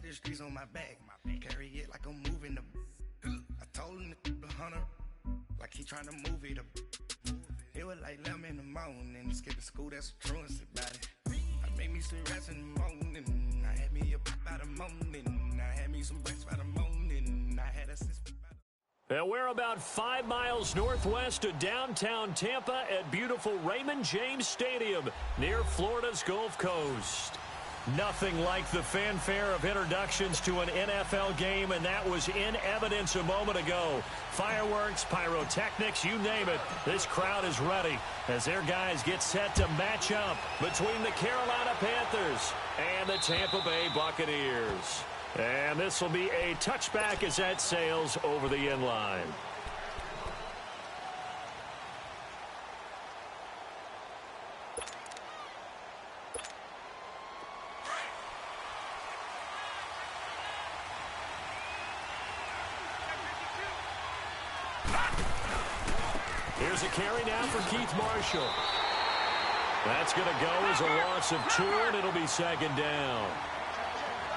the streets on my back. Carry it like I'm moving the. I told him to 100, like he trying to move it up. It was like 11 in the morning, skipping school, that's what truancy about it. I made me some rest in the morning. I had me a pop by the morning. I had me some breakfast by the morning. I had a sister. And we're about 5 miles northwest of downtown Tampa at beautiful Raymond James Stadium near Florida's Gulf Coast. Nothing like the fanfare of introductions to an NFL game, and that was in evidence a moment ago. Fireworks, pyrotechnics, you name it. This crowd is ready as their guys get set to match up between the Carolina Panthers and the Tampa Bay Buccaneers. And this will be a touchback as that sails over the end line. Here's a carry now for Keith Marshall. That's going to go as a loss of 2, and it'll be second down.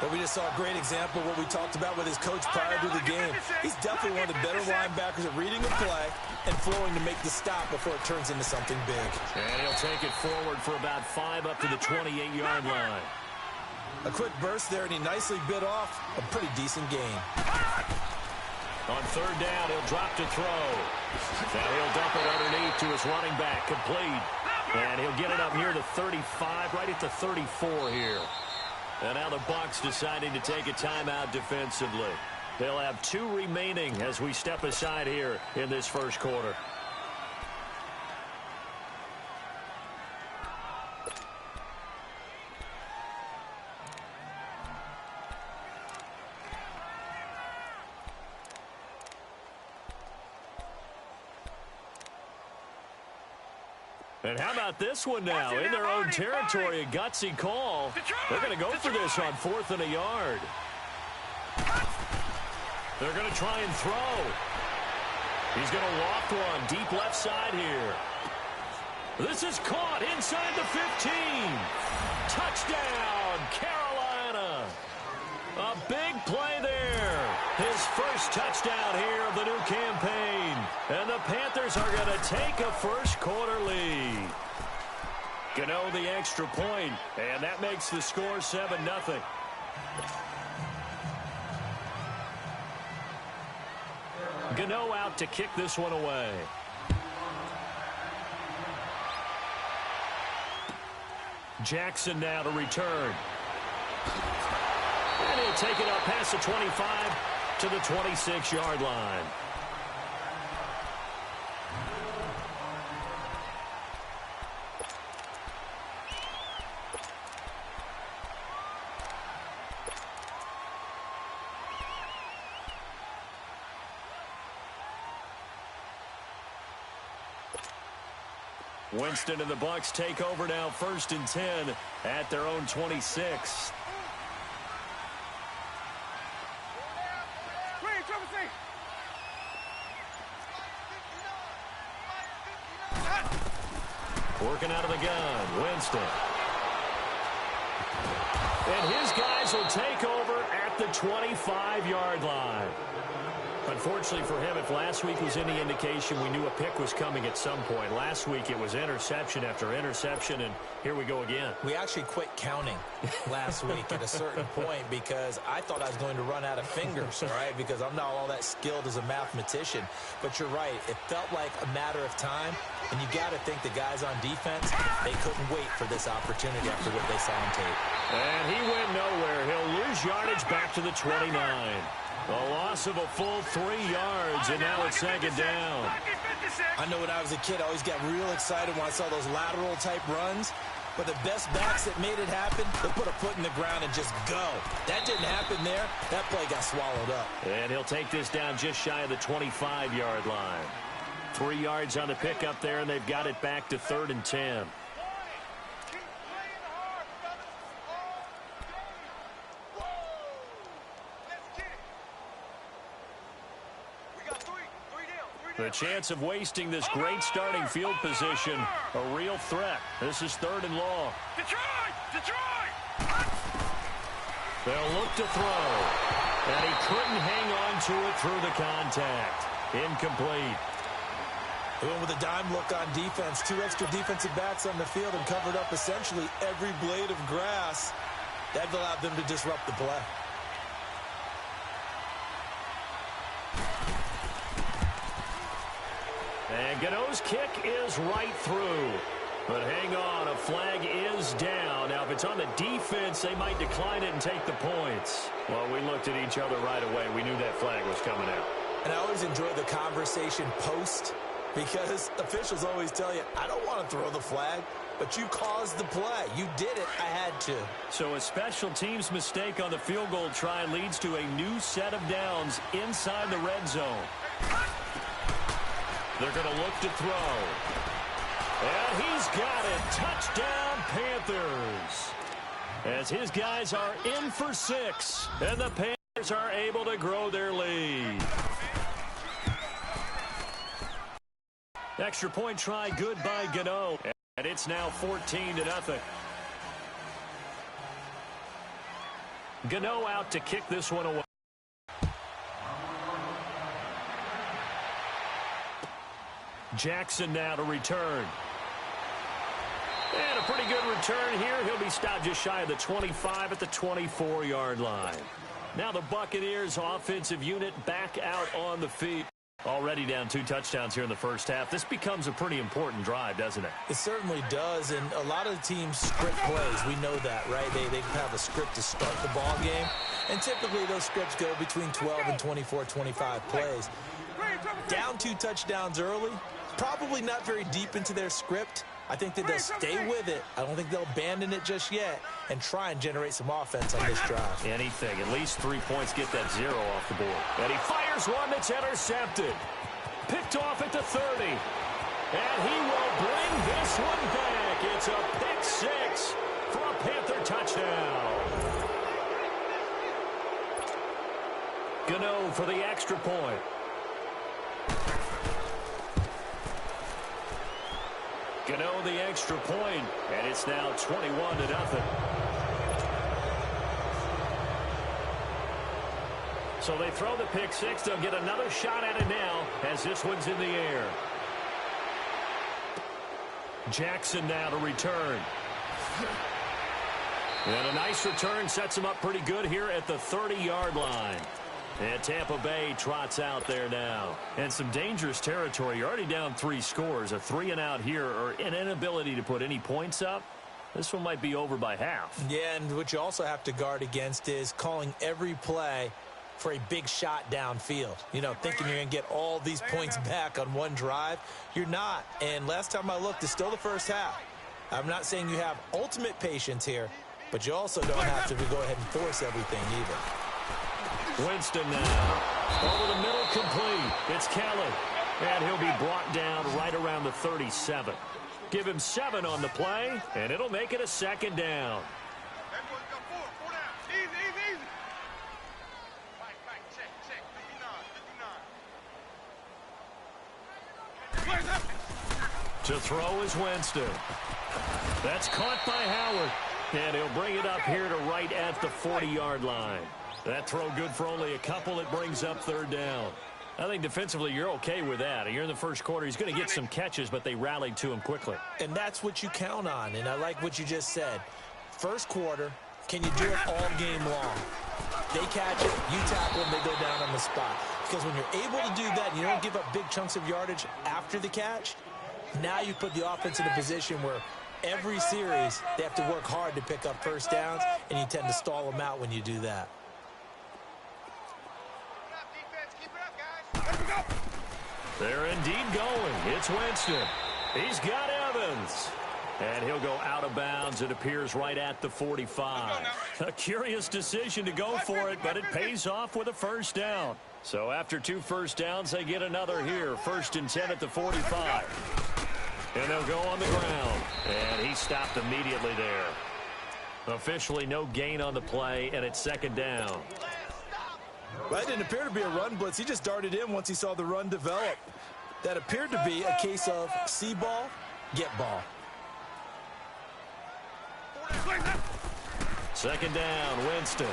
But we just saw a great example of what we talked about with his coach prior to the game. He's definitely one of the better linebackers at reading the play and flowing to make the stop before it turns into something big. And he'll take it forward for about 5 up to the 28-yard line. A quick burst there, and he nicely bit off a pretty decent gain. On third down, he'll drop to throw. Now he'll dump it underneath to his running back, complete. And he'll get it up near the 35, right at the 34 here. And now the Bucs deciding to take a timeout defensively. They'll have 2 remaining as we step aside here in this first quarter. And how about this one now? In their own territory, a gutsy call. They're going to go for this on 4th and a yard. They're going to try and throw. He's going to loft one deep left side here. This is caught inside the 15. Touchdown, Carolina. A big play there. His first touchdown here of the new campaign. And the Panthers are going to take a first quarter lead. Gano the extra point, and that makes the score 7-0. Gano out to kick this one away. Jackson now to return. And he'll take it up past the 25 to the 26-yard line. Winston and the Bucs take over now, 1st and 10 at their own 26. Working out of the gun, Winston. And his guys will take over at the 25-yard line. Unfortunately for him, if last week was any indication, we knew a pick was coming at some point. Last week it was interception after interception, and here we go again. We actually quit counting last week at a certain point because I thought I was going to run out of fingers, all right, because I'm not all that skilled as a mathematician. But you're right. It felt like a matter of time, and you got to think the guys on defense, they couldn't wait for this opportunity after what they saw on tape. And he went nowhere. He'll lose yardage back to the 29. A loss of a full 3 yards, and now it's second down. I know when I was a kid, I always got real excited when I saw those lateral-type runs. But the best backs that made it happen, they put a foot in the ground and just go. That didn't happen there. That play got swallowed up. And he'll take this down just shy of the 25-yard line. 3 yards on the pickup there, and they've got it back to 3rd and 10. The chance of wasting this great starting field position, a real threat. This is 3rd and long. They'll look to throw. And he couldn't hang on to it through the contact. Incomplete. They went with a dime look on defense. 2 extra defensive backs on the field and covered up essentially every blade of grass. That allowed them to disrupt the play. And Gano's kick is right through. But hang on, a flag is down. Now, if it's on the defense, they might decline it and take the points. Well, we looked at each other right away. We knew that flag was coming out. And I always enjoy the conversation post, because officials always tell you, I don't want to throw the flag, but you caused the play. You did it. I had to. So a special teams mistake on the field goal try leads to a new set of downs inside the red zone. They're going to look to throw. And he's got it. Touchdown, Panthers. As his guys are in for 6, and the Panthers are able to grow their lead. Extra point try good by Gano. And it's now 14-0. Gano out to kick this one away. Jackson now to return. And a pretty good return here. He'll be stopped just shy of the 25 at the 24-yard line. Now the Buccaneers offensive unit back out on the feet. Already down 2 touchdowns here in the first half. This becomes a pretty important drive, doesn't it? It certainly does, and a lot of the teams script plays. We know that, right? They have a script to start the ball game, and typically those scripts go between 12 and 24, 25 plays. Down 2 touchdowns early, probably not very deep into their script. I think that they'll stay with it. I don't think they'll abandon it just yet and try and generate some offense on this drive. Anything. At least 3 points, get that 0 off the board. And he fires one that's intercepted. Picked off at the 30. And he will bring this one back. It's a pick 6 for a Panther touchdown. Gano for the extra point. Gano the extra point, and it's now 21-0. So they throw the pick 6. They'll get another shot at it now as this one's in the air. Jackson now to return. And a nice return sets him up pretty good here at the 30-yard line. And Tampa Bay trots out there now. And some dangerous territory. You're already down 3 scores. A 3-and-out here, or an inability to put any points up. This one might be over by half. Yeah, and what you also have to guard against is calling every play for a big shot downfield. You know, thinking you're going to get all these points back on one drive. You're not. And last time I looked, it's still the first half. I'm not saying you have ultimate patience here, but you also don't have to go ahead and force everything either. Winston now. Over the middle, complete. It's Kelly. And he'll be brought down right around the 37. Give him 7 on the play, and it'll make it a 2nd down. To throw is Winston. That's caught by Howard. And he'll bring it up here to right at the 40-yard line. That throw good for only a couple. It brings up 3rd down. I think defensively you're okay with that. You're in the first quarter. He's going to get some catches, but they rallied to him quickly. And that's what you count on. And I like what you just said. First quarter, can you do it all game long? They catch it, you tackle them, they go down on the spot. Because when you're able to do that and you don't give up big chunks of yardage after the catch, now you put the offense in a position where every series they have to work hard to pick up first downs, and you tend to stall them out when you do that. They're indeed going. It's Winston. He's got Evans. And he'll go out of bounds. It appears right at the 45. A curious decision to go for it, but it pays off with a 1st down. So after 2 first downs, they get another here. 1st and 10 at the 45. And they'll go on the ground. And he stopped immediately there. Officially no gain on the play, and it's 2nd down. Well, it didn't appear to be a run blitz. He just darted in once he saw the run develop. That appeared to be a case of see ball, get ball. Second down, Winston.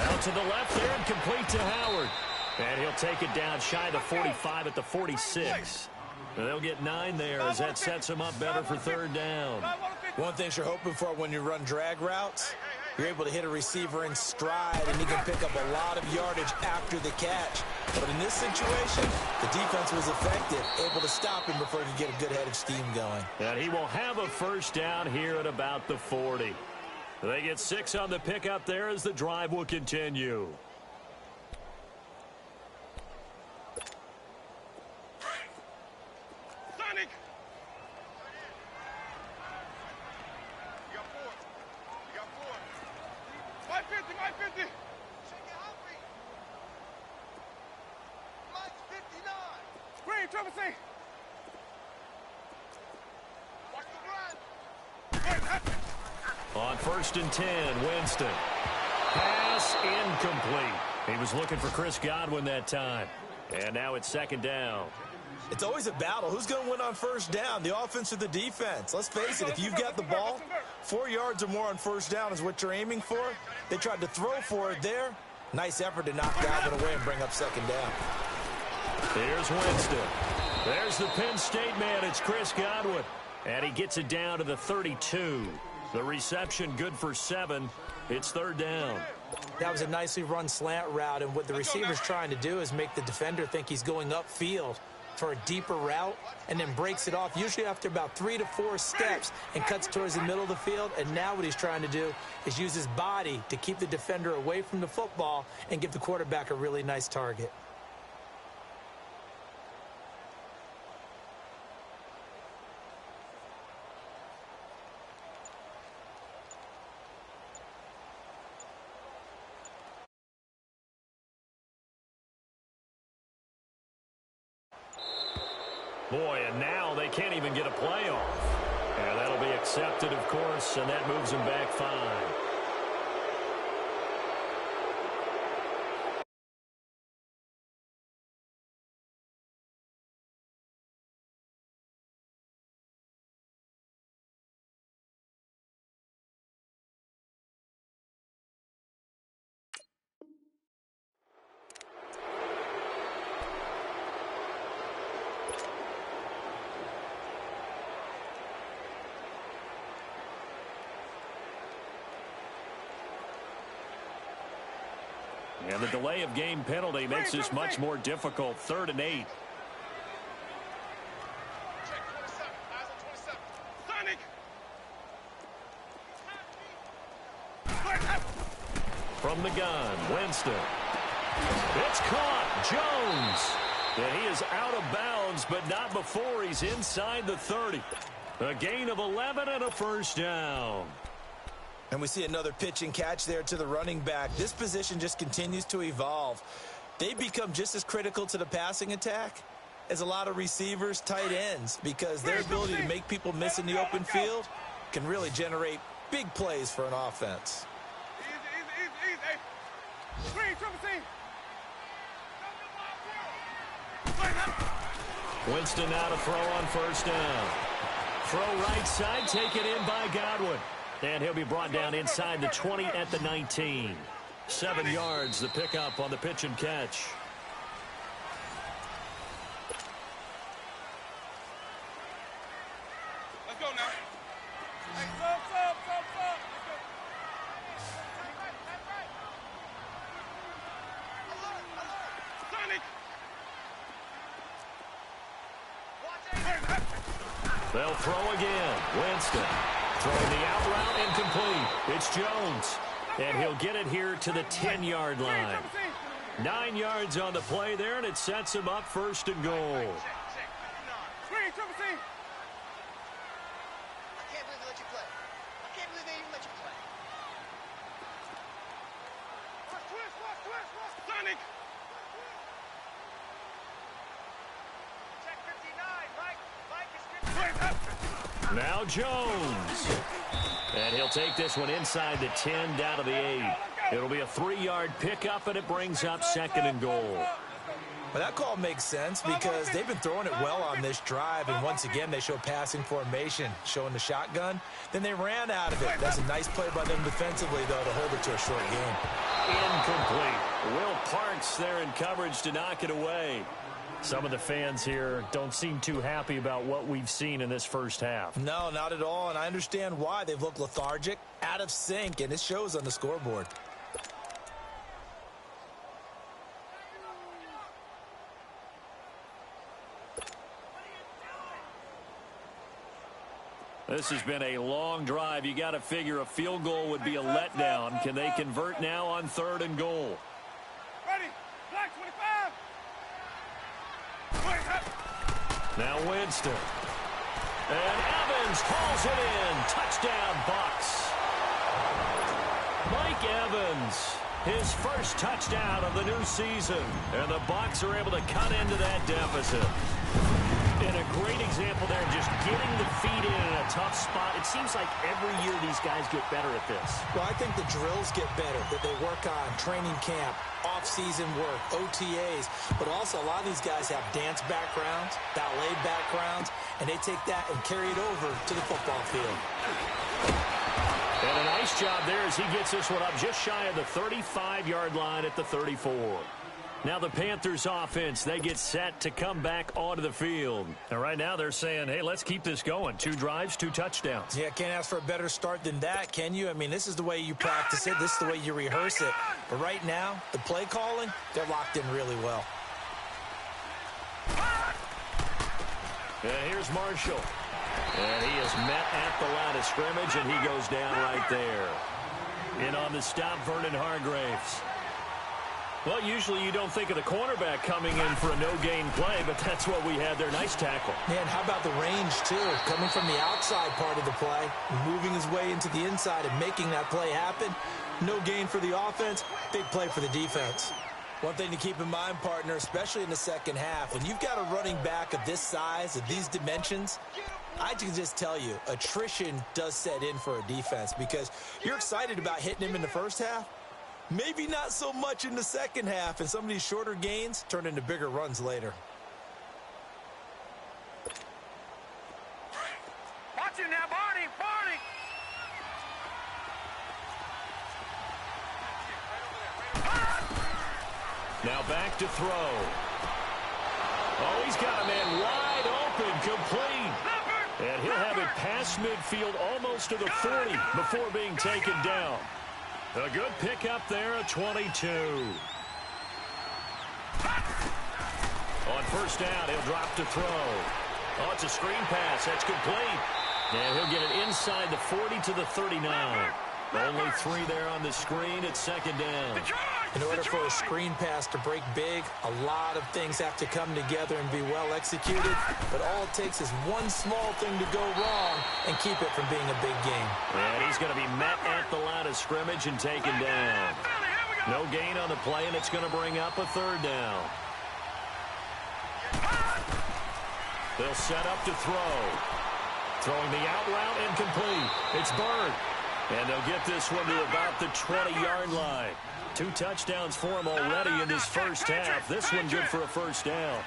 Out to the left there and complete to Howard. And he'll take it down shy of the 45 at the 46. They'll get 9 there as that sets them up better for third down. One thing you're hoping for when you run drag routes, you're able to hit a receiver in stride, and he can pick up a lot of yardage after the catch. But in this situation, the defense was effective, able to stop him before he could get a good head of steam going. And he will have a first down here at about the 40. They get 6 on the pickup there as the drive will continue. Sonic! You got 4. 550, 550! Shake it out, Reed. Mike's 59. Green, Trevor, say. Watch the run. On 1st and 10, Winston. Pass incomplete. He was looking for Chris Godwin that time. And now it's 2nd down. It's always a battle. Who's going to win on first down, the offense or the defense? Let's face it, if you've got the ball, 4 yards or more on first down is what you're aiming for. They tried to throw for it there. Nice effort to knock Godwin away and bring up 2nd down. Here's Winston. There's the Penn State man. It's Chris Godwin. And he gets it down to the 32. The reception good for 7. It's 3rd down. That was a nicely run slant route, and what the receiver's trying to do is make the defender think he's going upfield for a deeper route and then breaks it off, usually after about 3 to 4 steps, and cuts towards the middle of the field. And now what he's trying to do is use his body to keep the defender away from the football and give the quarterback a really nice target. Boy, and now they can't even get a play off. And that'll be accepted, of course, and that moves them back 5. And the delay of game penalty makes this much more difficult. 3rd and 8. Check 27. Eyes on 27. Sonic! From the gun, Winston. It's caught. Jones. And he is out of bounds, but not before he's inside the 30. A gain of 11 and a first down. And we see another pitch and catch there to the running back. This position just continues to evolve. They become just as critical to the passing attack as a lot of receivers, tight ends, because their ability to make people miss in the open field can really generate big plays for an offense. Winston now to throw on first down. Throw right side, taken in by Godwin. And he'll be brought down inside the 20 at the 19. 7 yards, the pickup on the pitch and catch. Let's go now. Hey, sub. Sonic! They'll throw again. Winston. Throwing the out route incomplete. It's Jones. And he'll get it here to the 10-yard line. 9 yards on the play there, and it sets him up 1st and goal. I can't believe they let you play. I can't believe they even let you play. Twist. Sonic! Check 59, Mike is 59. Now Jones. And he'll take this one inside the 10 down to the 8. It'll be a 3-yard pickup, and it brings up 2nd and goal. Well, that call makes sense because they've been throwing it well on this drive, and once again, they show passing formation, showing the shotgun. Then they ran out of it. That's a nice play by them defensively, though, to hold it to a short game. Incomplete. Will Parks there in coverage to knock it away. Some of the fans here don't seem too happy about what we've seen in this first half. No, not at all, and I understand why. They've looked lethargic, out of sync, and it shows on the scoreboard. This has been a long drive. You got to figure a field goal would be a letdown. Can they convert now on 3rd and goal? Ready. Black 25. Now Winston. And Evans hauls it in. Touchdown, Bucks. Mike Evans, his first touchdown of the new season. And the Bucks are able to cut into that deficit. And a great example there, just getting the feet in a tough spot. It seems like every year these guys get better at this. Well, I think the drills get better, that they work on training camp, off-season work, OTAs. But also, a lot of these guys have dance backgrounds, ballet backgrounds, and they take that and carry it over to the football field. And a nice job there as he gets this one up just shy of the 35-yard line at the 34. Now the Panthers offense, they get set to come back onto the field. And right now they're saying, hey, let's keep this going. 2 drives, 2 touchdowns. Yeah, can't ask for a better start than that, can you? I mean, this is the way you practice it. This is the way you rehearse it. But right now, the play calling, they're locked in really well. And here's Marshall. And he is met at the line of scrimmage, and he goes down right there. In on the stop, Vernon Hargraves. Well, usually you don't think of the cornerback coming in for a no-gain play, but that's what we had there. Nice tackle. Man, how about the range, too? Coming from the outside part of the play, moving his way into the inside and making that play happen. No gain for the offense, big play for the defense. One thing to keep in mind, partner, especially in the second half, when you've got a running back of this size, of these dimensions, I can just tell you, attrition does set in for a defense because you're excited about hitting him in the first half. Maybe not so much in the second half, and some of these shorter gains turn into bigger runs later. Watch it now, Barney! Barney! Now back to throw. Oh, he's got a man wide open, complete. And he'll have it past midfield almost to the 40 before being taken down. A good pickup there at 22. On first down, he'll drop to throw. Oh, it's a screen pass. That's complete. And he'll get it inside the 40 to the 39. Only 3 there on the screen at second down. In order for a screen pass to break big, a lot of things have to come together and be well executed. But all it takes is one small thing to go wrong and keep it from being a big game. And he's going to be met at the line of scrimmage and taken down. No gain on the play, and it's going to bring up a 3rd down. They'll set up to throw. Throwing the out route, incomplete. It's Bird. And they'll get this one to about the 20-yard line. 2 touchdowns for him already in this first half. This one good for a first down.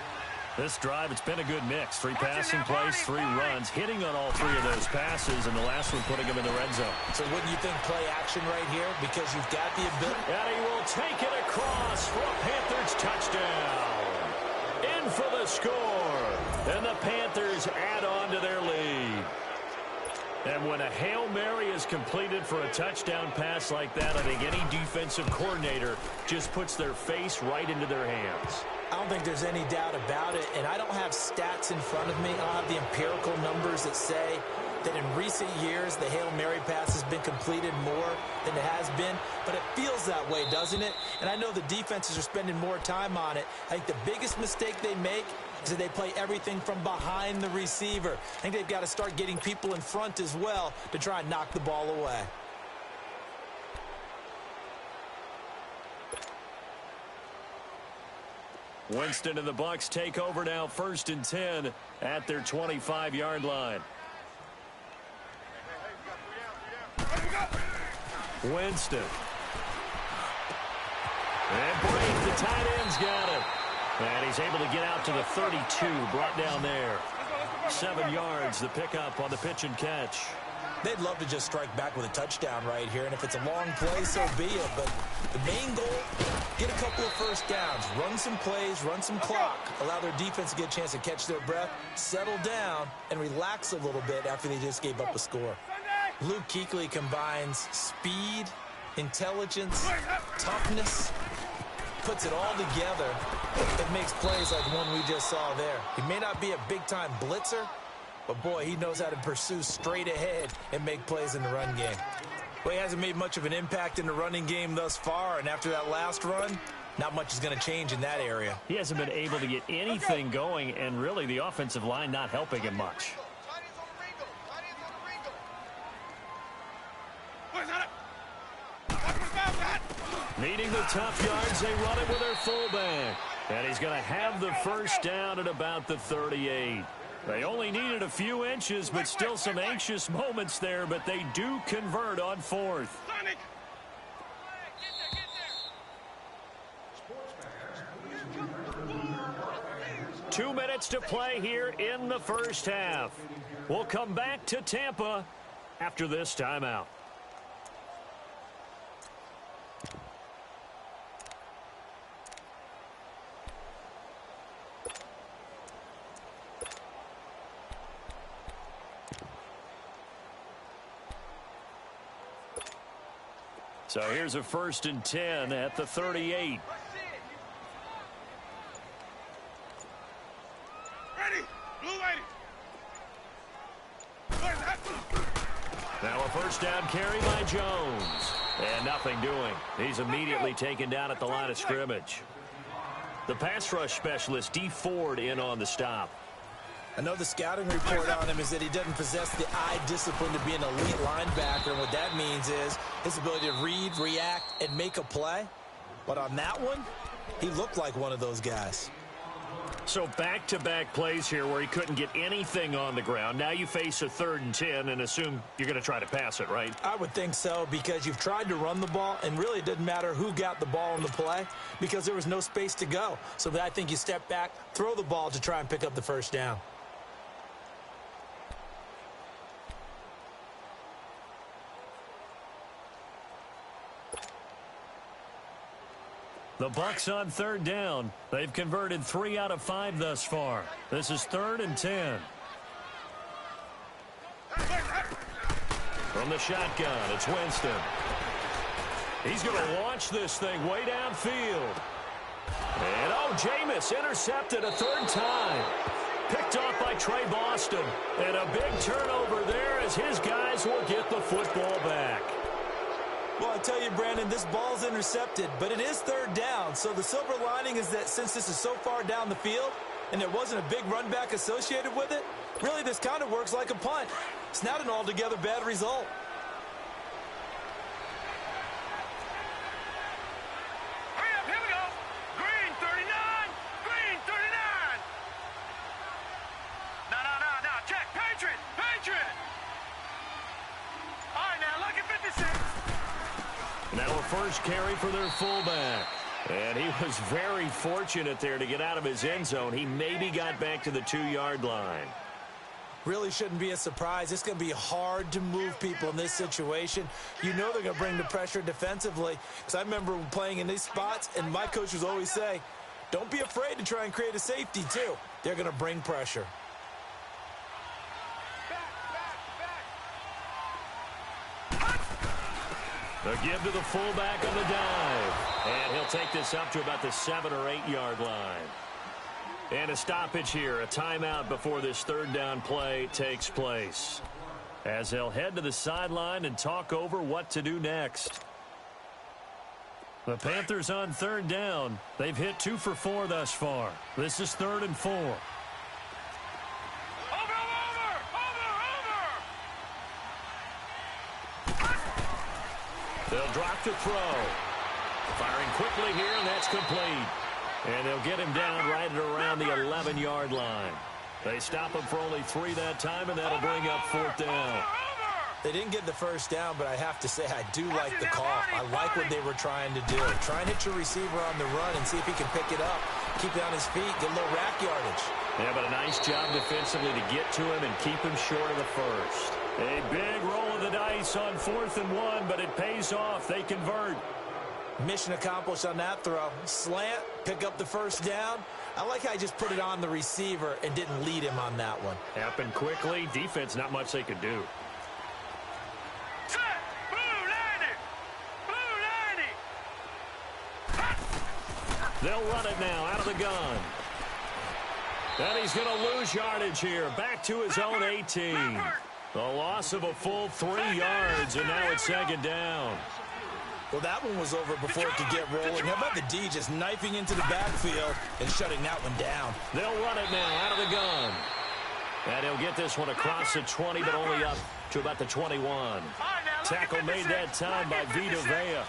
This drive, it's been a good mix. 3 passing plays, 3 runs, hitting on all 3 of those passes, and the last one putting him in the red zone. So wouldn't you think play action right here? Because you've got the ability. And he will take it across for a Panthers touchdown. In for the score. And the Panthers add on to their lead. And when a Hail Mary is completed for a touchdown pass like that, I think any defensive coordinator just puts their face right into their hands. I don't think there's any doubt about it, and I don't have stats in front of me. I don't have the empirical numbers that say that in recent years the Hail Mary pass has been completed more than it has been, but it feels that way, doesn't it? And I know the defenses are spending more time on it. I think the biggest mistake they make is that they play everything from behind the receiver. I think they've got to start getting people in front as well to try and knock the ball away. Winston and the Bucks take over now, 1st and 10 at their 25-yard line. Winston. And Brake, the tight end's got it. And he's able to get out to the 32, brought down there. 7 yards, the pickup on the pitch and catch. They'd love to just strike back with a touchdown right here, and if it's a long play, so be it. But the main goal, get a couple of first downs, run some plays, run some clock, allow their defense to get a chance to catch their breath, settle down, and relax a little bit after they just gave up a score. Luke Kuechly combines speed, intelligence, toughness, puts it all together. It makes plays like the one we just saw there. He may not be a big-time blitzer, but, boy, he knows how to pursue straight ahead and make plays in the run game. Well, he hasn't made much of an impact in the running game thus far, and after that last run, not much is going to change in that area. He hasn't been able to get anything going, and really the offensive line not helping him much. Needing the tough yards, they run it with their fullback. And he's going to have the first down at about the 38. They only needed a few inches, but still some anxious moments there, but they do convert on 4th. 2 minutes to play here in the first half. We'll come back to Tampa after this timeout. So here's a 1st and 10 at the 38. Ready, blue lady. Now a first down carry by Jones. And nothing doing. He's immediately taken down at the line of scrimmage. The pass rush specialist, D. Ford, in on the stop. I know the scouting report on him is that he doesn't possess the eye discipline to be an elite linebacker. And what that means is his ability to read, react, and make a play. But on that one, he looked like one of those guys. So back-to-back plays here where he couldn't get anything on the ground. Now you face a 3rd and 10 and assume you're going to try to pass it, right? I would think so, because you've tried to run the ball, and really it didn't matter who got the ball in the play because there was no space to go. So I think you step back, throw the ball to try and pick up the first down. The Bucs on 3rd down. They've converted 3 out of 5 thus far. This is 3rd and 10. From the shotgun, it's Winston. He's going to launch this thing way downfield. And, Jameis intercepted a 3rd time. Picked off by Trey Boston. And a big turnover there as his guys will get the football back. Well, I tell you, Brandon, this ball's intercepted, but it is 3rd down. So the silver lining is that since this is so far down the field and there wasn't a big run back associated with it, really this kind of works like a punt. It's not an altogether bad result. Hurry up, here we go. Green 39, green 39. No, check, Patriot. All right, now look at 56. Now a first carry for their fullback. And he was very fortunate there to get out of his end zone. He maybe got back to the 2-yard line. Really shouldn't be a surprise. It's going to be hard to move people in this situation. You know they're going to bring the pressure defensively. Because I remember playing in these spots, and my coaches always say, don't be afraid to try and create a safety, too. They're going to bring pressure. The give to the fullback on the dive. And he'll take this up to about the 7 or 8 yard line. And a stoppage here, a timeout before this 3rd down play takes place. As they'll head to the sideline and talk over what to do next. The Panthers on 3rd down. They've hit 2 for 4 thus far. This is 3rd and 4. They'll drop to throw. Firing quickly here, and that's complete. And they'll get him down right at around the 11-yard line. They stop him for only 3 that time, and that'll bring up 4th down. They didn't get the first down, but I have to say I do like the call. I like what they were trying to do. Try and hit your receiver on the run and see if he can pick it up. keep it on his feet, get a little rack yardage. Yeah, but a nice job defensively to get to him and keep him short of the first. A big roll of the dice on 4th and 1, but it pays off. They convert. Mission accomplished on that throw. Slant, pick up the first down. I like how he just put it on the receiver and didn't lead him on that one. Happened quickly. Defense, not much they could do. Set. Blue 90. Blue 90. They'll run it now out of the gun. And he's going to lose yardage here. Back to his own 18. The loss of a full 3 yards, and now it's 2nd down. Well, that one was over before it could get rolling. How about the D just knifing into the backfield and shutting that one down? They'll run it now out of the gun. And he'll get this one across the 20, but only up to about the 21. Tackle made that time by Vita Vea.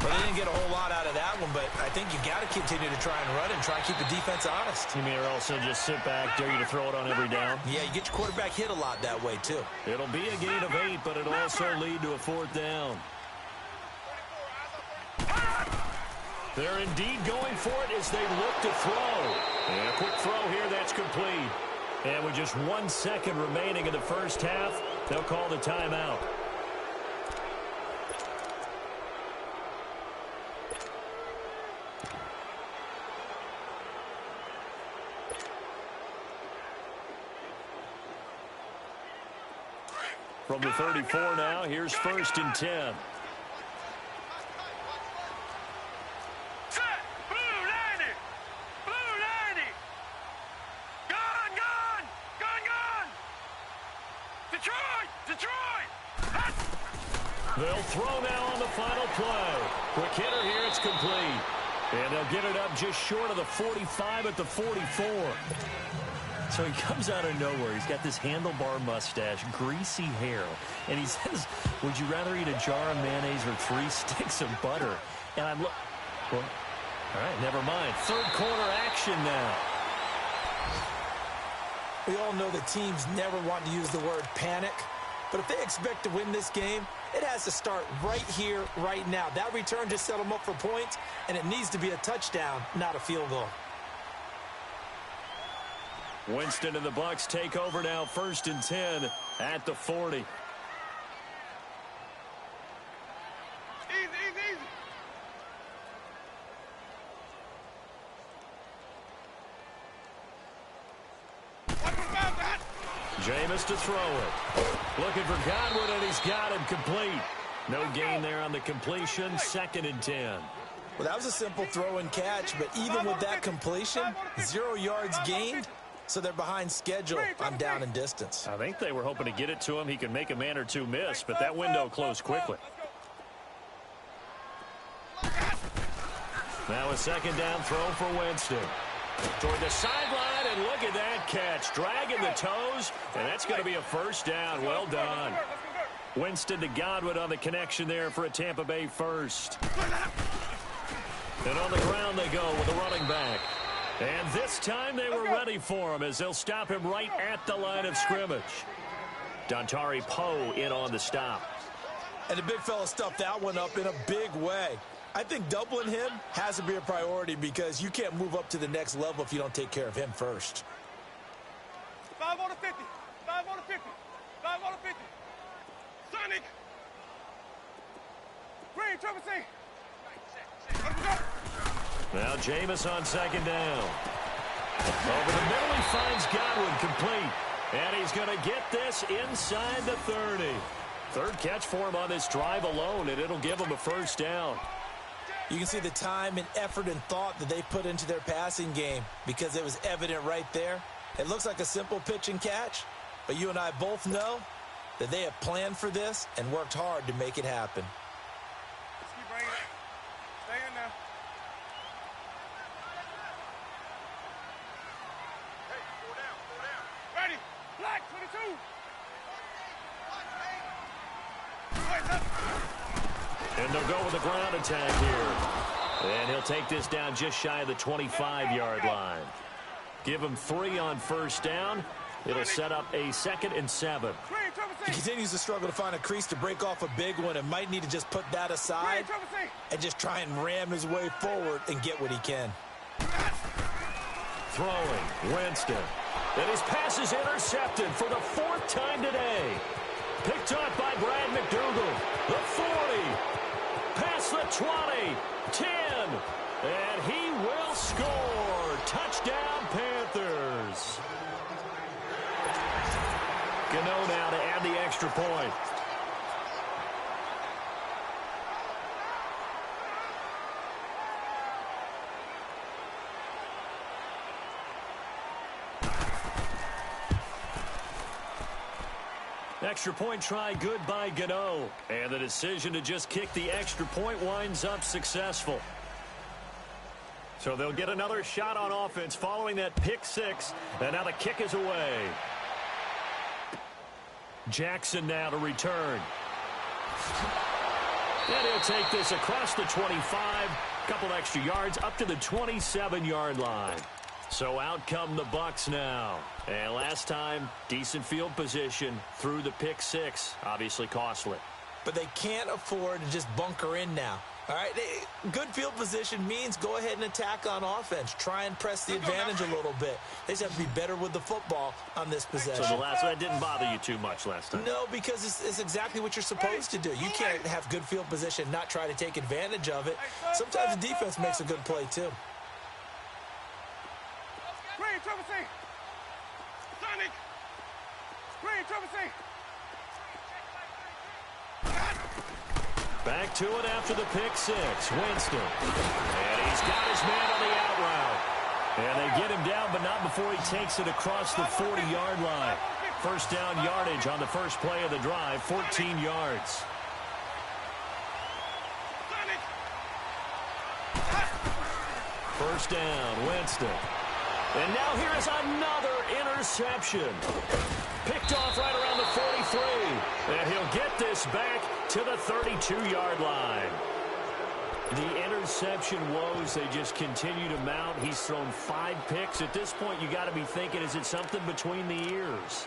Well, they didn't get a whole lot out of that one, but I think you got to continue to try and run and try and keep the defense honest. You mean also just sit back, dare you to throw it on every down? Yeah, you get your quarterback hit a lot that way, too. It'll be a gain of 8, but it'll also lead to a 4th down. They're indeed going for it as they look to throw. And a quick throw here, that's complete. And with just 1 second remaining in the first half, they'll call the timeout. From the 34 now, here's 1st and 10. They'll throw now on the final play. Quick hitter here, it's complete. And they'll get it up just short of the 45 at the 44. So he comes out of nowhere. He's got this handlebar mustache, greasy hair. And he says, would you rather eat a jar of mayonnaise or 3 sticks of butter? And I'm well, all right, never mind. 3rd quarter action now. We all know that teams never want to use the word panic. But if they expect to win this game, it has to start right here, right now. That return just set them up for points, and it needs to be a touchdown, not a field goal. Winston and the Bucs take over now, 1st and 10 at the 40. Easy. Jameis to throw it. Looking for Godwin, and he's got him complete. No gain there on the completion. 2nd and 10. Well, that was a simple throw and catch, but even with that completion, 0 yards gained, so they're behind schedule on down and distance. I think they were hoping to get it to him. He could make a man or two miss, but that window closed quickly. Now a 2nd down throw for Winston. Toward the sideline, and look at that catch. Dragging the toes, and that's going to be a 1st down. Well done. Winston to Godwin on the connection there for a Tampa Bay 1st. And on the ground they go with the running back. And this time they were ready for him as they'll stop him right at the line of scrimmage. Dontari Poe in on the stop. And the big fella stuffed that one up in a big way. I think doubling him has to be a priority because you can't move up to the next level if you don't take care of him first. 5 on the 50. 5 on the 50. 5 on the 50. Sonic. Green, Trevor C. Now Jameis on 2nd down. Over the middle, he finds Godwin complete. And he's going to get this inside the 30. 3rd catch for him on this drive alone, and it'll give him a 1st down. You can see the time and effort and thought that they put into their passing game because it was evident right there. It looks like a simple pitch and catch, but you and I both know that they have planned for this and worked hard to make it happen. Let's keep bringing it. Stay in now. Hey, 4 down, 4 down. Ready. Black, 22. And they'll go with the ground attack here. And he'll take this down just shy of the 25-yard line. Give him 3 on 1st down. It'll set up a 2nd and 7. He continues to struggle to find a crease to break off a big one and might need to just put that aside and just try and ram his way forward and get what he can. Throwing, Winston. And his pass is intercepted for the 4th time today. Picked up by Brad McDougal. The 40. Past the 20. 10. And he will score. Touchdown, Panthers. Gano now to add the extra point. Extra point try good by Gano. And the decision to just kick the extra point winds up successful. So they'll get another shot on offense following that pick 6. And now the kick is away. Jackson now to return. And he'll take this across the 25. Couple extra yards up to the 27-yard line. So out come the Bucks now. And last time, decent field position through the pick 6. Obviously costly. But they can't afford to just bunker in now. All right, good field position means go ahead and attack on offense. Try and press the advantage a little bit. They just have to be better with the football on this possession. So the last one didn't bother you too much last time? No, because it's exactly what you're supposed to do. You can't have good field position, not try to take advantage of it. Sometimes the defense makes a good play, too. Green, Trevor C. Sonic. Green, Trevor C. Back to it after the pick 6. Winston. And he's got his man on the out route. And they get him down, but not before he takes it across the 40-yard line. First down yardage on the first play of the drive, 14 yards. First down, Winston. And now here is another interception. Picked off right around the 43. And he'll get this back to the 32-yard line. The interception woes, they just continue to mount. He's thrown 5 picks. At this point, you got to be thinking, is it something between the ears?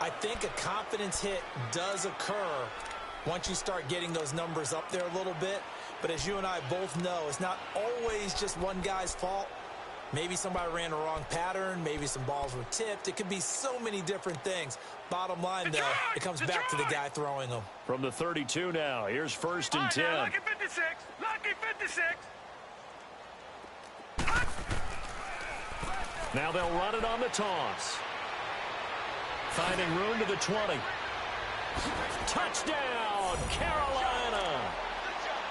I think a confidence hit does occur once you start getting those numbers up there a little bit. But as you and I both know, it's not always just one guy's fault. Maybe somebody ran a wrong pattern. Maybe some balls were tipped. It could be so many different things. Bottom line, though, it comes back to the guy throwing them. From the 32 now, here's 1st and 10. Lucky 56. Lucky 56. Now they'll run it on the toss. Finding room to the 20. Touchdown, Carolina.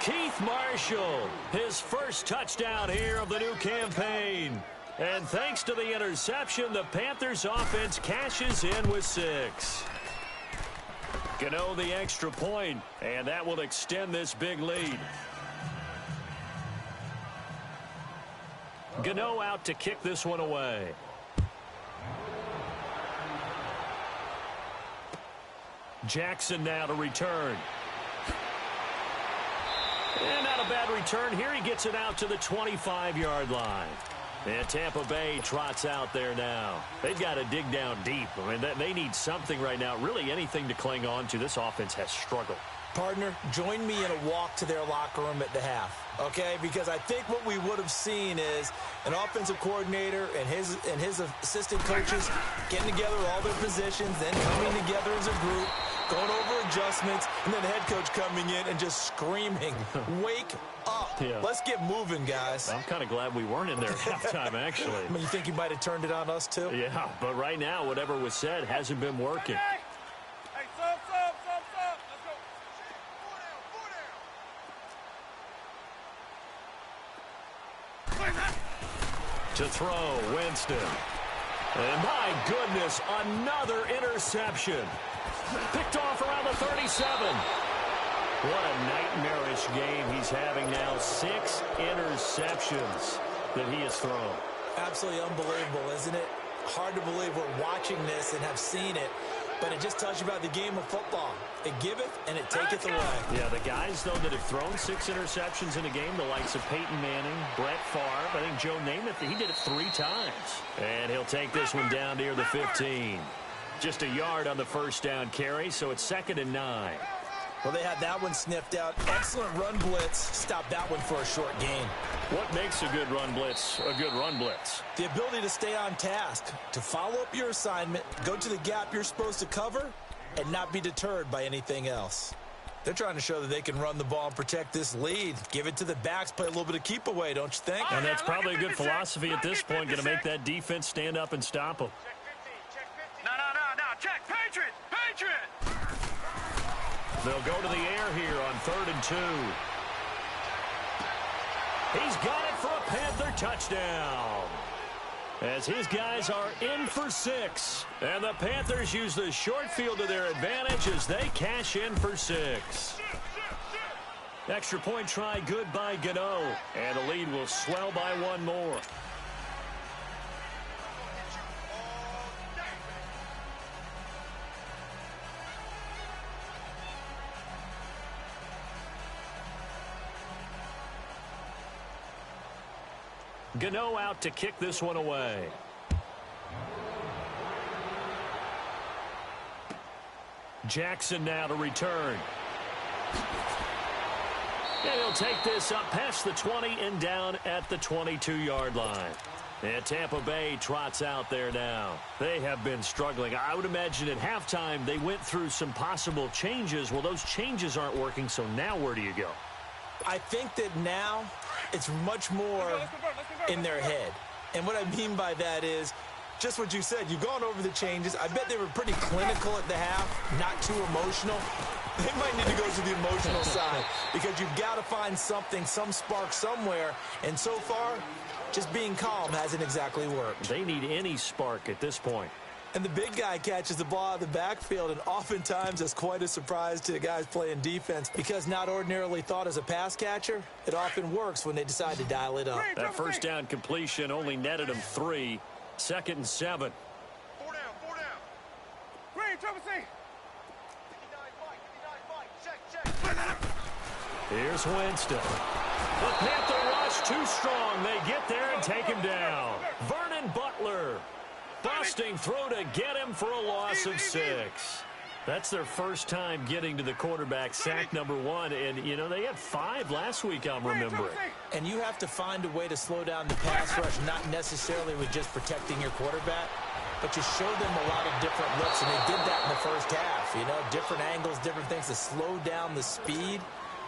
Keith Marshall, his first touchdown here of the new campaign. And thanks to the interception, the Panthers offense cashes in with 6. Gano the extra point, and that will extend this big lead. Gano out to kick this one away. Jackson now to return. And not a bad return here. He gets it out to the 25-yard line. And Tampa Bay trots out there now. They've got to dig down deep. I mean, they need something right now, really anything to cling on to. This offense has struggled. Partner, join me in a walk to their locker room at the half, okay? Because I think what we would have seen is an offensive coordinator and his assistant coaches getting together all their positions, then coming together as a group, going over adjustments, and then the head coach coming in and just screaming, wake up. Yeah. Let's get moving, guys. I'm kind of glad we weren't in there at halftime, actually. I mean, you think you might have turned it on us, too? Yeah, but right now, whatever was said hasn't been working. Hey, sub. Let's go. To throw, Winston. And my goodness, another interception. Picked off around the 37. What a nightmarish game he's having now. 6 interceptions that he has thrown. Absolutely unbelievable, isn't it? Hard to believe we're watching this and have seen it, but it just tells you about the game of football. It giveth and it taketh away. Yeah, the guys, though, that have thrown 6 interceptions in a game, the likes of Peyton Manning, Brett Favre, I think Joe Namath, he did it 3 times. And he'll take this one down near the 15. Just a yard on the first down carry, so it's 2nd and 9. Well, they had that one sniffed out. Excellent run blitz. Stop that one for a short gain. What makes a good run blitz a good run blitz? The ability to stay on task, to follow up your assignment, go to the gap you're supposed to cover, and not be deterred by anything else. They're trying to show that they can run the ball and protect this lead. Give it to the backs, play a little bit of keep away, don't you think? And that's probably a good philosophy at this point, going to make that defense stand up and stop them. No. Check. Patriot. They'll go to the air here on 3rd and 2. He's got it for a Panther touchdown. As his guys are in for 6. And the Panthers use the short field to their advantage as they cash in for 6. Extra point try good by Gano. And the lead will swell by one more. Gano out to kick this one away. Jackson now to return. And he'll take this up past the 20 and down at the 22-yard line. And Tampa Bay trots out there now. They have been struggling. I would imagine at halftime they went through some possible changes. Well, those changes aren't working, so now where do you go? I think that now it's much more in their head. And what I mean by that is just what you said. You've gone over the changes. I bet they were pretty clinical at the half, not too emotional. They might need to go to the emotional side because you've got to find something, some spark somewhere. And so far, just being calm hasn't exactly worked. They need any spark at this point. And the big guy catches the ball out of the backfield, and oftentimes that's quite a surprise to the guys playing defense because not ordinarily thought as a pass catcher, it often works when they decide to dial it up. That first down completion only netted him 3. 2nd and 7. 4 down. Green, trouble C. Check. Here's Winston. The Panther rush too strong. They get there and take him down. Vernon Butler busting through to get him for a loss of 6. That's their first time getting to the quarterback, sack number 1. And, you know, they had 5 last week, I'm remembering. And you have to find a way to slow down the pass rush, not necessarily with just protecting your quarterback, but you show them a lot of different looks, and they did that in the first half. You know, different angles, different things to slow down the speed.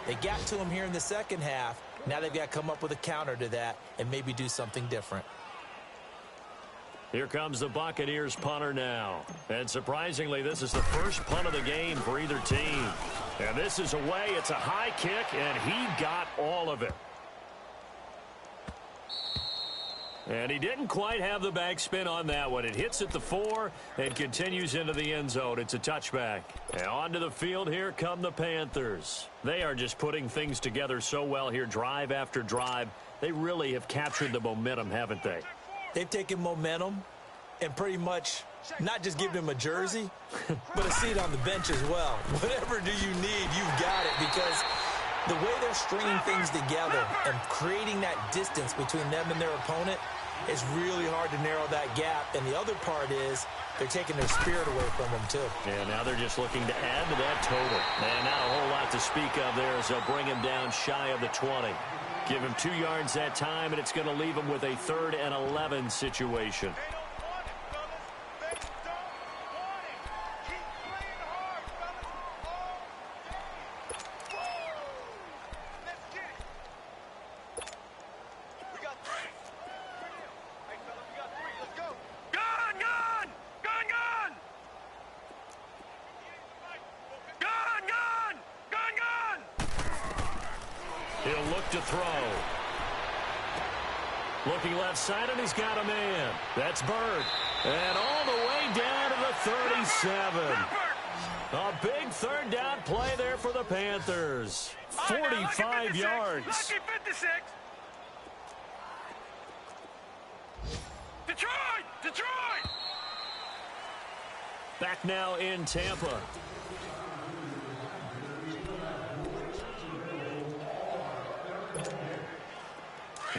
They got to him here in the second half. Now they've got to come up with a counter to that and maybe do something different. Here comes the Buccaneers punter now. And surprisingly, this is the first punt of the game for either team. And this is away. It's a high kick, and he got all of it. And he didn't quite have the backspin on that one. It hits at the 4 and continues into the end zone. It's a touchback. And onto the field, here come the Panthers. They are just putting things together so well here, drive after drive. They really have captured the momentum, haven't they? They've taken momentum and pretty much not just given him a jersey, but a seat on the bench as well. Whatever do you need, you've got it, because the way they're stringing things together and creating that distance between them and their opponent, it's really hard to narrow that gap. And the other part is they're taking their spirit away from them, too. And now they're just looking to add to that total. And not a whole lot to speak of there as they'll bring him down shy of the 20. Give him 2 yards that time, and it's going to leave him with a 3rd and 11 situation. He'll look to throw. Looking left side, and he's got a man. That's Bird. And all the way down to the 37. A big 3rd down play there for the Panthers. 45 yards. Lucky 56. Detroit! Back now in Tampa.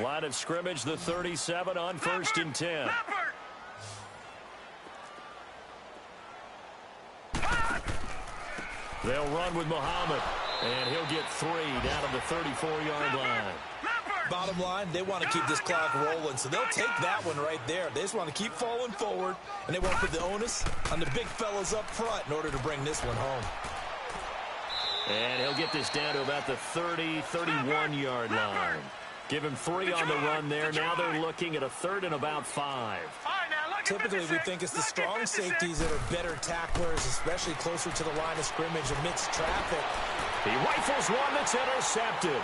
Line of scrimmage, the 37 on 1st and 10. They'll run with Muhammad, and he'll get 3 down to the 34-yard line. Bottom line, they want to keep this clock rolling, so they'll take that one right there. They just want to keep falling forward, and they want to put the onus on the big fellas up front in order to bring this one home. And he'll get this down to about the 30, 31-yard line. Give him 3 on the run there. Now they're looking at a 3rd and about 5. Typically, we think it's the strong safeties that are better tacklers, especially closer to the line of scrimmage amidst traffic. He rifles one that's intercepted.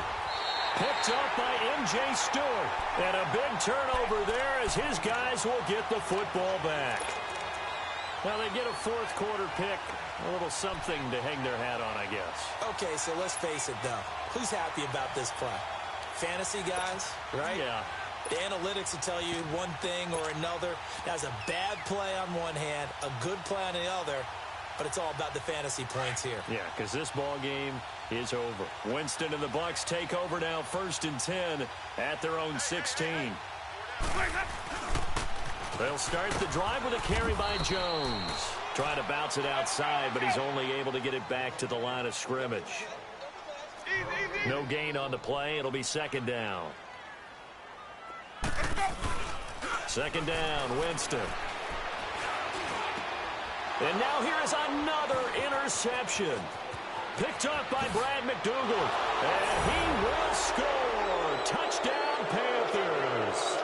Picked up by M.J. Stewart. And a big turnover there as his guys will get the football back. Well, they get a fourth-quarter pick. A little something to hang their hat on, I guess. Okay, so let's face it, though. Who's happy about this play? Fantasy guys, right? Yeah. The analytics will tell you one thing or another. That's a bad play on one hand, a good play on the other, but it's all about the fantasy points here. Yeah, because this ball game is over. Winston and the Bucs take over now, 1st and 10 at their own 16. They'll start the drive with a carry by Jones. Trying to bounce it outside, but he's only able to get it back to the line of scrimmage. No gain on the play. It'll be 2nd down. 2nd down, Winston. And now here is another interception. Picked up by Brad McDougal. And he will score. Touchdown, Panthers.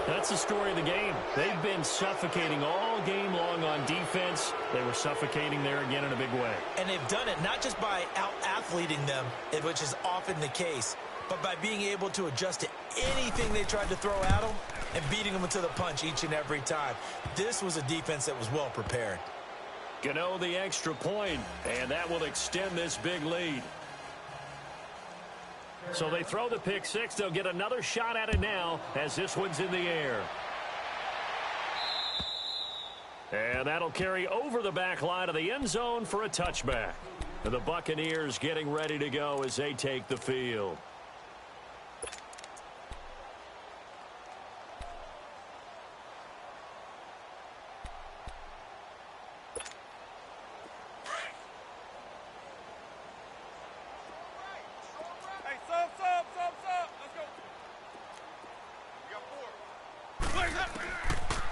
That's the story of the game. They've been suffocating all game long on defense. They were suffocating there again in a big way. And they've done it not just by out-athleting them, which is often the case, but by being able to adjust to anything they tried to throw at them and beating them to the punch each and every time. This was a defense that was well prepared. Gano the extra point, and that will extend this big lead. So they throw the pick six. They'll get another shot at it now as this one's in the air. And that'll carry over the back line of the end zone for a touchback. And the Buccaneers getting ready to go as they take the field.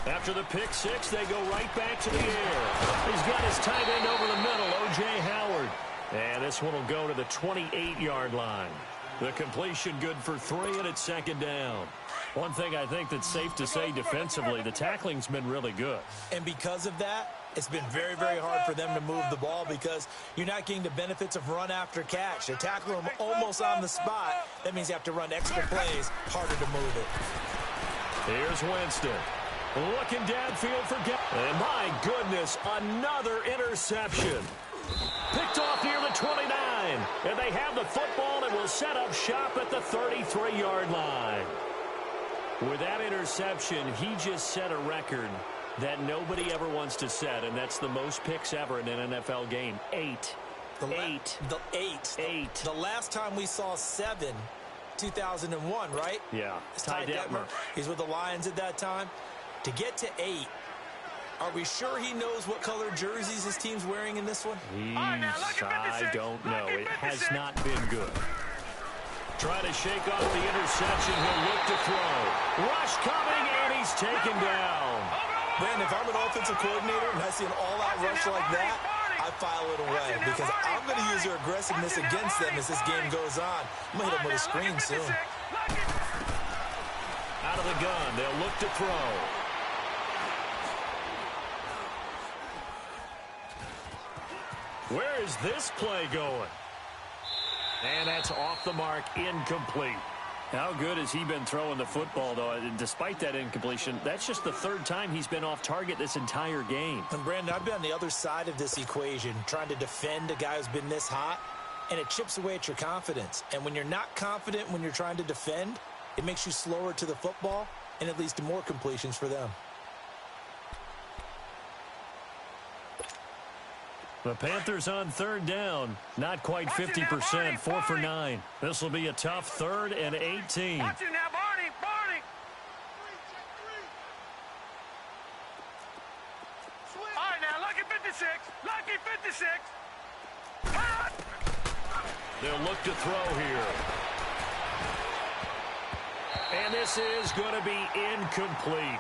After the pick six, they go right back to the air. He's got his tight end over the middle, O.J. Howard. And this one will go to the 28-yard line. The completion good for 3, and it's 2nd down. One thing I think that's safe to say defensively, the tackling's been really good. And because of that, it's been very, very hard for them to move the ball because you're not getting the benefits of run after catch. They're tackling them almost on the spot. That means you have to run extra plays, harder to move it. Here's Winston. Looking downfield for and my goodness, another interception. Picked off near the 29. And they have the football and will set up shop at the 33-yard line. With that interception, he just set a record that nobody ever wants to set, and that's the most picks ever in an NFL game. 8. The last time we saw 7, 2001, right? Yeah. It's Ty Detmer. He's with the Lions at that time. To get to 8, are we sure he knows what color jerseys his team's wearing in this one? I don't know. It has not been good. Trying to shake off the interception. He'll look to throw. Rush coming, and he's taken down. Man, if I'm an offensive coordinator and I see an all-out rush like that, I file it away because I'm going to use their aggressiveness against them as this game goes on. I'm going to hit them with a screen soon. Out of the gun, they'll look to throw. Where is this play going? And that's off the mark, incomplete. How good has he been throwing the football, though? And despite that incompletion, that's just the 3rd time he's been off target this entire game. And, Brandon, I've been on the other side of this equation, trying to defend a guy who's been this hot, and it chips away at your confidence. And when you're not confident when you're trying to defend, it makes you slower to the football, and it leads to more completions for them. The Panthers on 3rd down. Not quite 50%, 4 for 9. This will be a tough 3rd and 18. Watch it now, Barney. All right, now, look at 50 56. Lucky 56. They'll look to throw here. And this is going to be incomplete.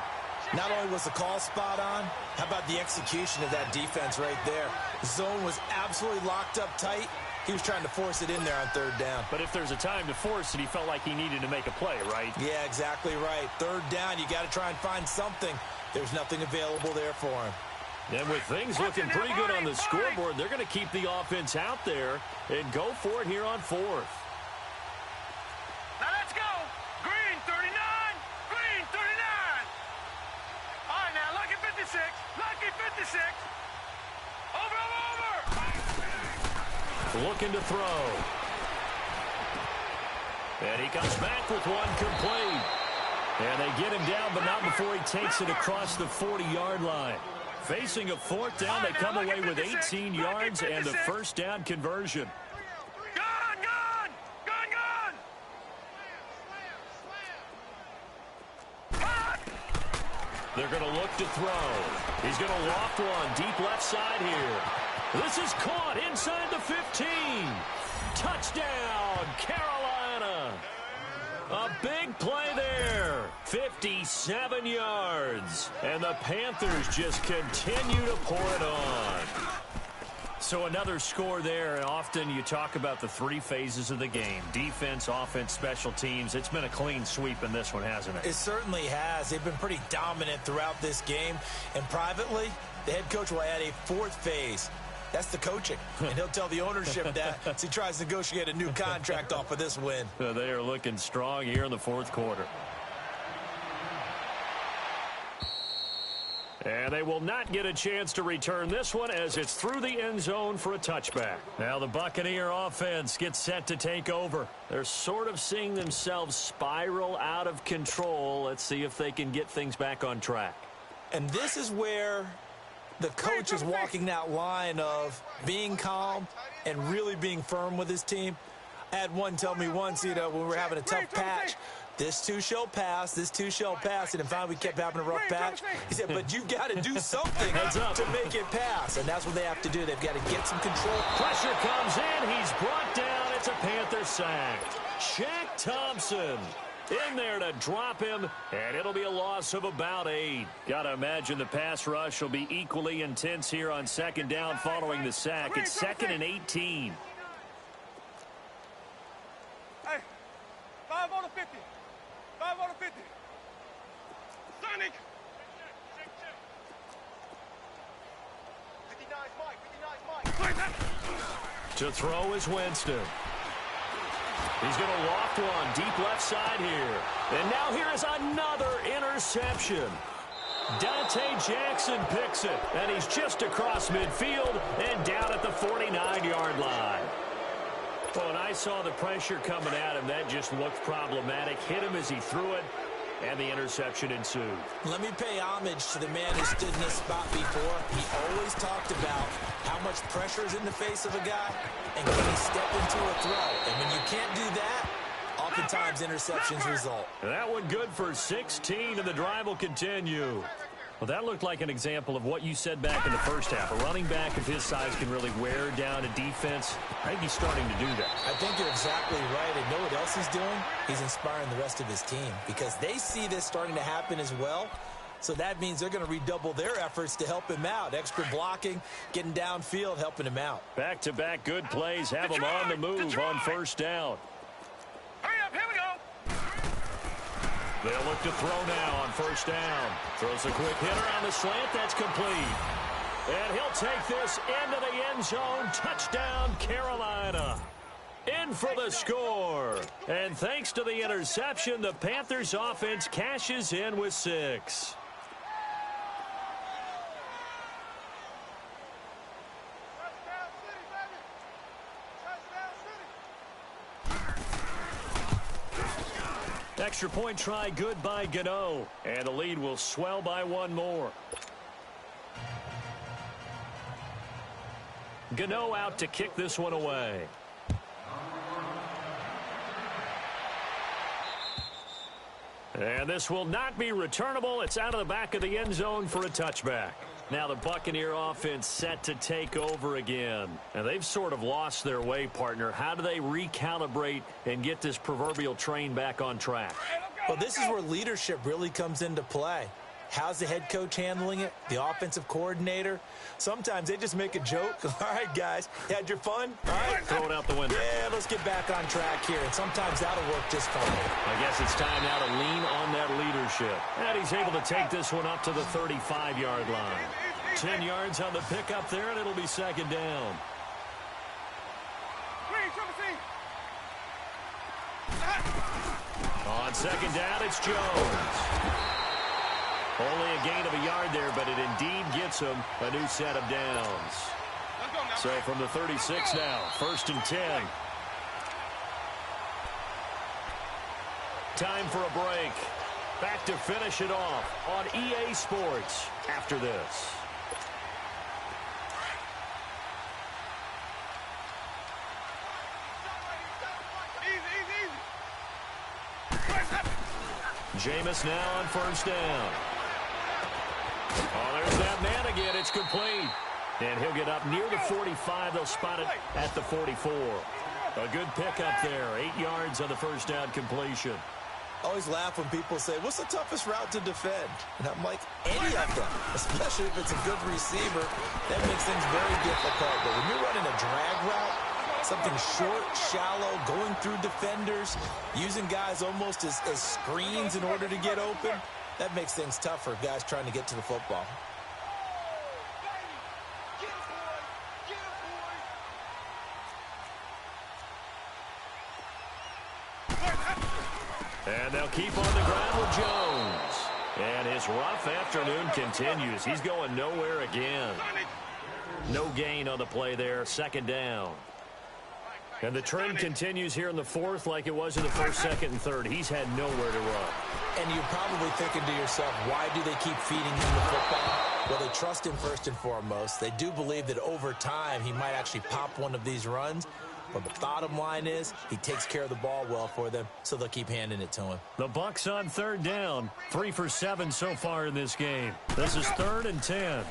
Not only was the call spot on, how about the execution of that defense right there? The zone was absolutely locked up tight. He was trying to force it in there on third down. But if there's a time to force it, he felt like he needed to make a play, right? Yeah, exactly right. Third down, you got to try and find something. There's nothing available there for him. And with things looking pretty good on the scoreboard, they're going to keep the offense out there and go for it here on fourth. Now let's go. Green 39. Green 39. All right, now lucky 56. Lucky 56. Over. Looking to throw. And he comes back with one complete. And they get him down, but not before he takes it across the 40-yard line. Facing a fourth down, they come away with 18 yards and the first down conversion. They're going to look to throw. He's going to loft one deep left side here. This is caught inside the 15. Touchdown, Carolina. A big play there. 57 yards. And the Panthers just continue to pour it on. So another score there, and often you talk about the three phases of the game. Defense, offense, special teams. It's been a clean sweep in this one, hasn't it? It certainly has. They've been pretty dominant throughout this game. And privately, the head coach will add a fourth phase. That's the coaching. And he'll tell the ownership that as he tries to negotiate a new contract off of this win. They are looking strong here in the fourth quarter. And they will not get a chance to return this one as it's through the end zone for a touchback. Now the Buccaneer offense gets set to take over. They're sort of seeing themselves spiral out of control. Let's see if they can get things back on track. And this is where the coach is walking that line of being calm and really being firm with his team. I had one tell me once, when we were having a tough patch, this too shall pass, this too shall pass, and finally we kept having a rough patch. He said, but you've got to do something to make it pass, and that's what they have to do. They've got to get some control. Pressure comes in. He's brought down. It's a Panther sack. Shaq Thompson in there to drop him, and it'll be a loss of about 8. Got to imagine the pass rush will be equally intense here on second down following the sack. It's 2nd and 18. Hey, 5 on the 50. 5 on the 50. Sonic. 59's Mike. To throw is Winston. He's going to loft one deep left side here. And now here is another interception. Dante Jackson picks it, and he's just across midfield and down at the 49-yard line. Well, when I saw the pressure coming at him, that just looked problematic. Hit him as he threw it, and the interception ensued. Let me pay homage to the man who stood in this spot before. He always talked about how much pressure is in the face of a guy, and can he step into a throw. And when you can't do that, oftentimes interceptions result. That one good for 16, and the drive will continue. Well, that looked like an example of what you said back in the first half. A running back of his size can really wear down a defense. I think he's starting to do that. I think you're exactly right. And know what else he's doing? He's inspiring the rest of his team because they see this starting to happen as well. So that means they're going to redouble their efforts to help him out. Extra blocking, getting downfield, helping him out. Back-to-back good plays have him on the move on first down. Hurry up, here we go. They'll look to throw now on first down. Throws a quick hitter on the slant. That's complete. And he'll take this into the end zone. Touchdown, Carolina. In for the score. And thanks to the interception, the Panthers offense cashes in with 6. Extra point try good by Gano. And the lead will swell by 1 more. Gano out to kick this one away. And this will not be returnable. It's out of the back of the end zone for a touchback. Now the Buccaneer offense set to take over again. And they've sort of lost their way, partner. How do they recalibrate and get this proverbial train back on track? Well, this is where leadership really comes into play. How's the head coach handling it? The offensive coordinator? Sometimes they just make a joke. All right, guys, had your fun? All right. Throw it out the window. Yeah, let's get back on track here. And sometimes that'll work just fine. I guess it's time now to lean on that leadership. And he's able to take this one up to the 35-yard line. 10 yards on the pickup there, and it'll be second down. On second down, it's Jones. Only a gain of a yard there, but it indeed gets him a new set of downs. So from the 36 now, 1st and 10. Time for a break. Back to finish it off on EA Sports after this. Jameis now on 1st down. Oh, there's that man again. It's complete. And he'll get up near the 45. They'll spot it at the 44. A good pickup there. 8 yards on the 1st down completion. I always laugh when people say, what's the toughest route to defend? And I'm like, any of them, especially if it's a good receiver. That makes things very difficult. But when you're running a drag route, something short, shallow, going through defenders, using guys almost as screens in order to get open, that makes things tough for guys trying to get to the football. And they'll keep on the ground with Jones. And his rough afternoon continues. He's going nowhere again. No gain on the play there. 2nd down. And the trend continues here in the 4th like it was in the 1st, 2nd, and 3rd. He's had nowhere to run. And you're probably thinking to yourself, why do they keep feeding him the football? Well, they trust him first and foremost. They do believe that over time he might actually pop one of these runs. But the bottom line is he takes care of the ball well for them, so they'll keep handing it to him. The Bucs on 3rd down. 3 for 7 so far in this game. This is 3rd and 10.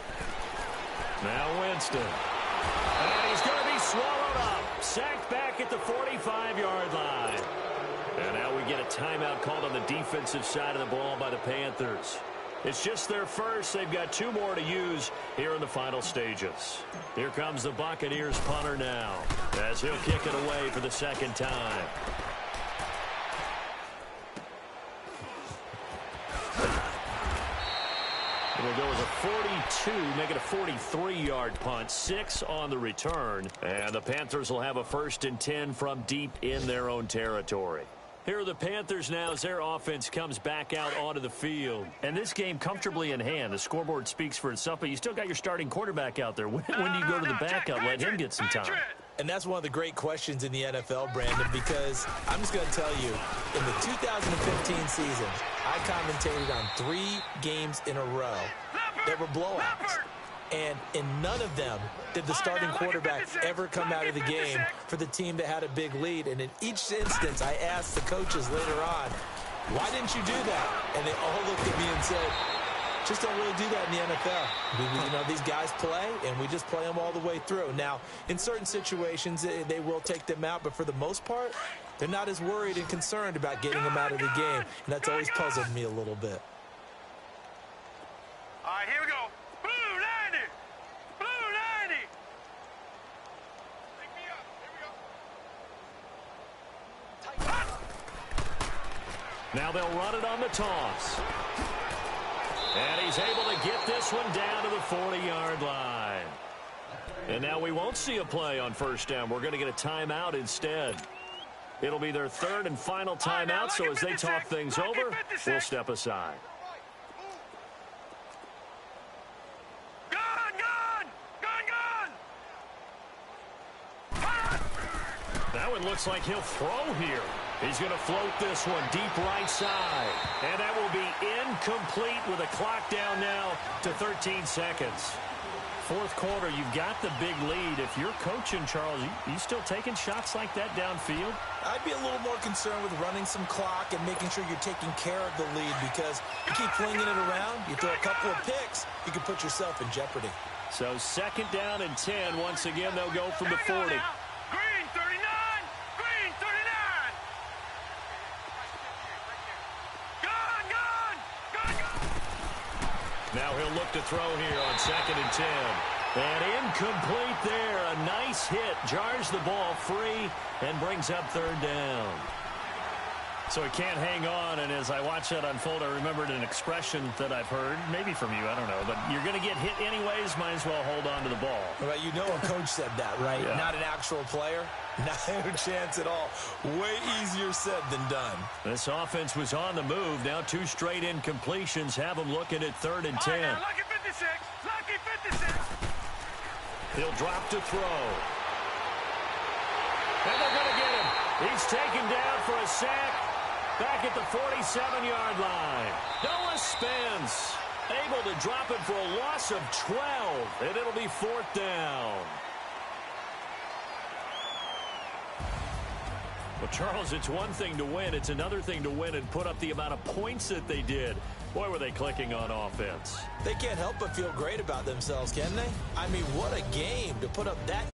Now Winston. And he's going to be swallowed up. Sacked back at the 45-yard line. And now we get a timeout called on the defensive side of the ball by the Panthers. It's just their first. They've got 2 more to use here in the final stages. Here comes the Buccaneers punter now as he'll kick it away for the 2nd time. It'll go as a 42, make it a 43-yard punt, 6 on the return. And the Panthers will have a 1st and 10 from deep in their own territory. Here are the Panthers now as their offense comes back out onto the field. And this game comfortably in hand. The scoreboard speaks for itself, but you still got your starting quarterback out there. When do you go to the backup? Let him get some time. And that's one of the great questions in the NFL, Brandon, because I'm just going to tell you, in the 2015 season, I commentated on 3 games in a row that were blowouts. And in none of them did the starting quarterback ever come out of the game for the team that had a big lead. And in each instance, I asked the coaches later on, why didn't you do that? And they all looked at me and said, just don't really do that in the NFL. You know, these guys play, and we just play them all the way through. Now, in certain situations, they will take them out, but for the most part, they're not as worried and concerned about getting them out of the game. And that's always puzzled me a little bit. All right, here we go. Blue 90. Blue 90. Pick me up. Here we go. Now they'll run it on the toss. And he's able to get this one down to the 40-yard line. And now we won't see a play on 1st down. We're going to get a timeout instead. It'll be their 3rd and final timeout, so as they talk things over, we'll step aside. That one looks like he'll throw here. He's going to float this one deep right side. And that will be incomplete with a clock down now to 13 seconds. fourth quarter. You've got the big lead. If you're coaching, Charles, you still taking shots like that downfield? I'd be a little more concerned with running some clock and making sure you're taking care of the lead, because you keep flinging it around, you throw a couple of picks, you can put yourself in jeopardy. So second down and 10. Once again, they'll go from the 40. Green 39! Green 39! Gone! Now he'll look to throw here on second and 10. And incomplete there. A nice hit. Jars the ball free and brings up third down. So he can't hang on, and as I watch that unfold, I remembered an expression that I've heard, maybe from you, I don't know, but you're going to get hit anyways, might as well hold on to the ball. Well, you know a coach said that, right? Yeah. Not an actual player. Not a chance at all. Way easier said than done. This offense was on the move. Now 2 straight incompletions have them looking at third and 10. Now, lucky 56! Lucky 56! He'll drop to throw. And they're going to get him. He's taken down for a sack back at the 47-yard line. Noah Spence able to drop it for a loss of 12, and it'll be fourth down. Well, Charles, it's one thing to win. It's another thing to win and put up the amount of points that they did. Boy, were they clicking on offense. They can't help but feel great about themselves, can they? I mean, what a game to put up that